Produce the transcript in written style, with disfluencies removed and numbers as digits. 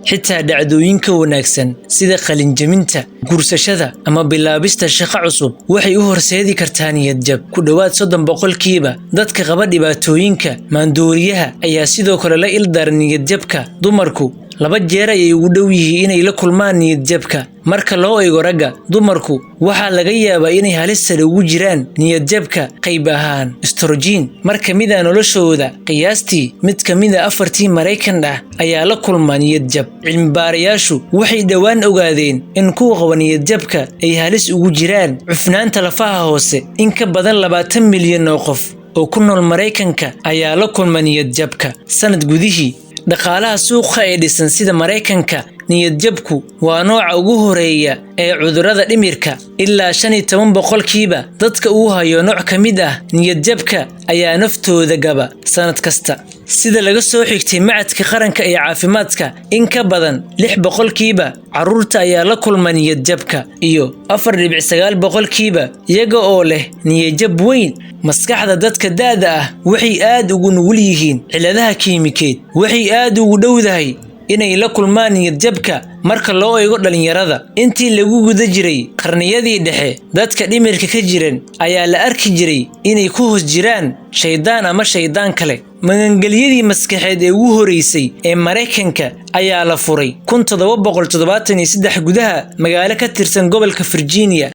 xitaa dhacdooyinka wanaagsan sida qalinjaminta, guursashada ama bilaabista shaqo cusub waxay u horseedi kartaa niyad jab. Ku dhawaad 30% dadka qaba dhibaatooyinka maandooriyaha ayaa sidoo kale la ildaran niyad jabka. Dumarku 2 jeer ayay ugu dhow yihiin inay la kulmaan niyad jabka marka loo eego ragga. Dumarku waxaa laga yaabaa inay halis sare ugu jiraan niyad jabka qayb ahaan estrogen marka mid ah noloshooda. Qiyaastii mid ka mid ah 4 Mareykan ah ayaa la kulma niyad jab. Cilmi-baarayaashu waxay dhawaan ogaadeen in kuwa qaba niyad jabka ay halis ugu jiraan cufnaanta lafaha hoose. In ka badan 20 milyan oo qof oo ku nool Mareykanka ayaa la kulma niyad jabka sanad gudihii. Dhaqaalaha suuqa ee dhisan sida Mareykanka, niyad jabku waa nooca ugu horeeya ee cudurrada dhimirka. Ilaa 15% dadka uu hayo nooc ka mid ah niyad jabka ayaa naftooda gaba sanad kasta. Sida laga soo xigtay Macadka Qaranka ee Caafimaadka, in ka badan 6% carruurta ayaa la kulma niyad jabka iyo 4.9% iyaga oo leh niyad jab weyn. Maskaxda dadka da'da ah waxay aad ugu nugul yihiin cilladaha kiimikeed. Waxay aad ugu dhowdahay inay la kulmaan niyad jabka marka loo eego dhalinyarada. Intii lagu guda jiray qarniyadii dhexe, dadka dhimirka ka jiran ayaa la arki jiray inay ku hoos jiraan shaydaan ama shaydaan kale. Magangelyadii maskaxeed ee ugu horeysay ee Mareykanka ayaa la furay 1773 gudaha magaalo ka tirsan gobolka Virginia.